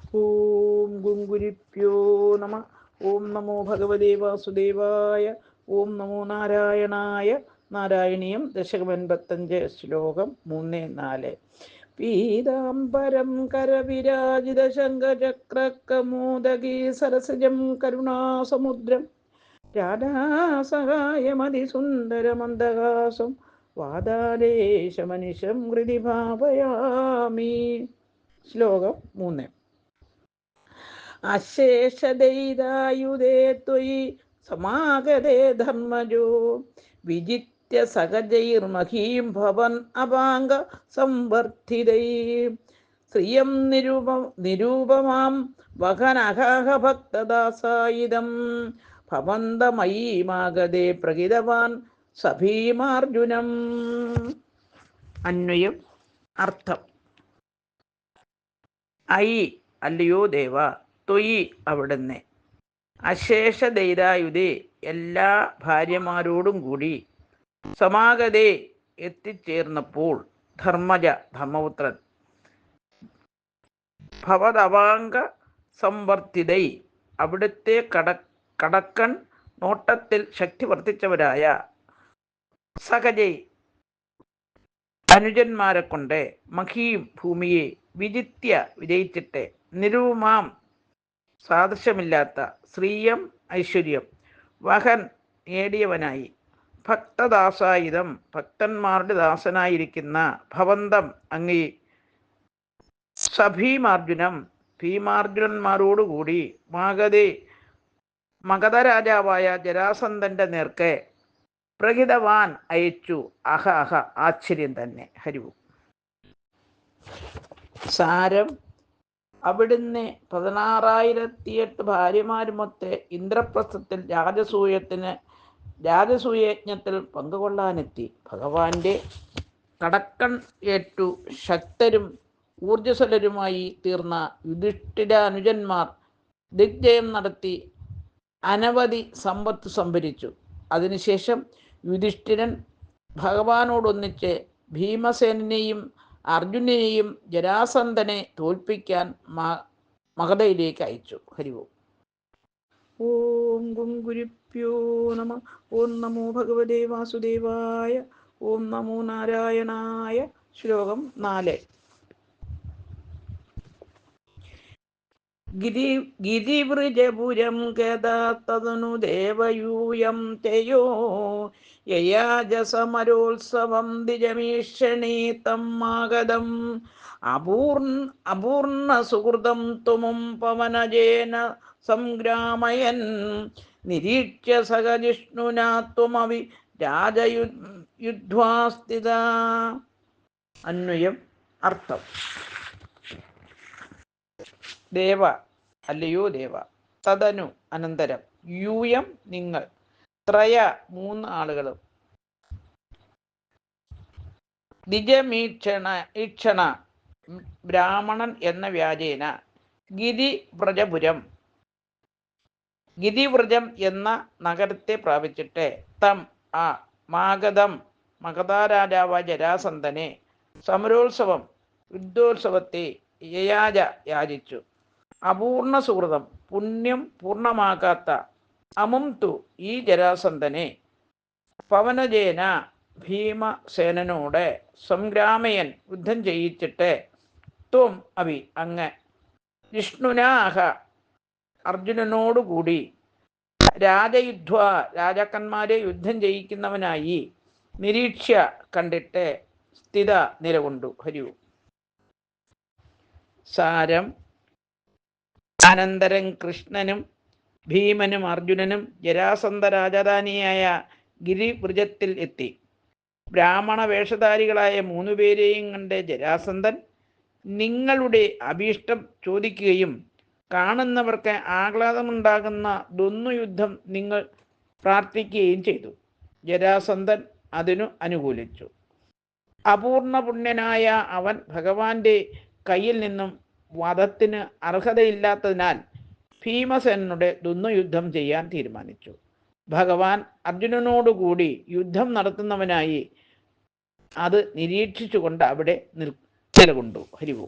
ഓം ഗുങ്കുരിപ്യോ നമ. ഓം നമോ ഭഗവതേ വാസുദേവായ. ഓം നമോ നാരായണായ. നാരായണീയം ദശകം 85 ശ്ലോകം 3-4. പീതാംബരം കരവിരാജിത ശംഖചക്രകൗമോദഗീ സരസിജം കരുണാസമുദ്രം രാധാസഹായമതിസുന്ദരമന്ദഹാസം വാതാലേശമനിശം ഹൃദി ഭാവയാമി. ശ്ലോകം 3. അശേഷദൈതായുധേ ത്വയി സമാഗതേ ധർമ്മജോ വിജിത്യ സഹജൈർമഹീം ഭവൻ അപാംഗ സംവർദ്ധിതൈ ശ്രിയം നിരൂപമാം വഹനഹ ഭക്തദാസായിദം ഭവന്തമയീമാഗതേ പ്രകിതവാൻ സഭീമാർജുനം. അന്വയം. അർത്ഥം: ഐ അല്ലയോ ദേവ, ത്വയി അവിടുന്ന്, അശേഷ ദൈതായുധേ എല്ലാ ഭാര്യമാരോടും കൂടി, സമാഗതേ എത്തിച്ചേർന്നപ്പോൾ, ധർമ്മജ ധർമ്മപുത്രൻ, ഭവതവാംഗ സംവർദ്ധിതൈ അവിടുത്തെ കടക്കൺ നോട്ടത്തിൽ ശക്തി വർദ്ധിച്ചവരായ സഹജൈ അനുജന്മാരെ കൊണ്ട്, മഹീം ഭൂമിയെ വിജിത്യ വിജയിച്ചിട്ട്, നിരൂപമാം സാദൃശ്യമില്ലാത്ത, ശ്രീയം ഐശ്വര്യം, വഹൻ നേടിയവനായി, ഭക്തദാസായുധം ഭക്തന്മാരുടെ ദാസനായിരിക്കുന്ന, ഭവന്തം അങ്ങേ, സഭീമാർജുനം ഭീമാർജുനന്മാരോടുകൂടി, മാഗതേ മഗധരാജാവായ ജരാസന്ധന്റെ നേർക്ക്, പ്രഹിതവാൻ അയച്ചു. അഹ അഹ ആശ്ചര്യം തന്നെ. ഹരിവും. സാരം: അവിടുന്ന് 16,008 ഭാര്യമാരുമൊത്ത് ഇന്ദ്രപ്രസ്ഥത്തിൽ രാജസൂയജ്ഞത്തിൽ പങ്കുകൊള്ളാനെത്തി. ഭഗവാന്റെ കടക്കൺ ഏറ്റു ശക്തരും ഊർജ്ജസ്വലരുമായി തീർന്ന യുധിഷ്ഠിരാനുജന്മാർ ദിഗ്ജയം നടത്തി അനവധി സമ്പത്ത് സംഭരിച്ചു. അതിനുശേഷം യുധിഷ്ഠിരൻ ഭഗവാനോടൊന്നിച്ച് ഭീമസേനെയും അർജുനനെയും ജരാസന്ധനെ തോൽപ്പിക്കാൻ മഗധയിലേക്ക് അയച്ചു. ഹരിവും. ഓം ഗുങ്കുരിപ്യോ നമ. ഓം നമോ ഭഗവതേ വാസുദേവായ. ഓം നമോ നാരായണായ. ശ്ലോകം 4. ഗിരിവൃജപുരം ഗതാതനു ദേവയൂയം തയോ യയാജസമരോത്സവം ദ്വിജമീക്ഷണേ തം മാഗധം അപൂർണ സുഹൃതം തുമും പവനജേന സംഗ്രാമയൻ നിരീക്ഷ്യ സഹജിഷ്ണുനാ ത്വമവി രാജയുദ്ധ്വാ സ്ഥിതാ. അന്വയം. അർത്ഥം: ദേവ അല്ലയോ ദേവ, തദനു അനന്തരം, യൂയം നിങ്ങൾ, ത്രയ 3 ആളുകളും, ദ്വിജമീക്ഷണ ബ്രാഹ്മണൻ എന്ന വ്യാജേന, ഗിരിവ്രജം എന്ന നഗരത്തെ പ്രാപിച്ചിട്ട്, തം മാഗധം മഗധാരാജാവായ ജരാസന്ധനെ, സമരോത്സവം യുദ്ധോത്സവത്തെ യാചിച്ചു. അപൂർണ സുഹൃതം പുണ്യം പൂർണ്ണമാക്കാത്ത, അമുംതു ഈ ജരാസന്ധനെ, പവനജേന ഭീമസേനനോട്, സംഗ്രാമയൻ യുദ്ധം ചെയ്യിച്ചിട്ട്, ത്വം അഭി അങ്ങ്, ജിഷ്ണുനാഹ അർജുനനോടുകൂടി, രാജയുദ്ധ രാജാക്കന്മാരെ യുദ്ധം ചെയ്യിക്കുന്നവനായി, നിരീക്ഷ്യ കണ്ടിട്ട്, സ്ഥിത നിലകൊണ്ടു. ഹരിവും. സാരം: അനന്തരം കൃഷ്ണനും ഭീമനും അർജുനനും ജരാസന്ധ രാജധാനിയായ ഗിരിവൃജത്തിൽ എത്തി. ബ്രാഹ്മണ വേഷധാരികളായ 3 പേരെയും കണ്ട് ജരാസന്ധൻ നിങ്ങളുടെ അഭീഷ്ടം ചോദിക്കുകയും, കാണുന്നവർക്ക് ആഹ്ലാദമുണ്ടാകുന്ന ദ്വന്ദ്വയുദ്ധം നിങ്ങൾ പ്രാർത്ഥിക്കുകയും ചെയ്തു. ജരാസന്ധൻ അതിനു അനുകൂലിച്ചു. അപൂർണ പുണ്യനായ അവൻ ഭഗവാന്റെ കയ്യിൽ നിന്നും വധത്തിന് അർഹതയില്ലാത്തതിനാൽ ഭീമസേനോട് ദ്വന്ദ്വയുദ്ധം ചെയ്യാൻ തീരുമാനിച്ചു. ഭഗവാൻ അർജുനനോടുകൂടി യുദ്ധം നടത്തുന്നവനായി അത് നിരീക്ഷിച്ചുകൊണ്ട് അവിടെ നിലകൊണ്ടു. ഹരിവോ.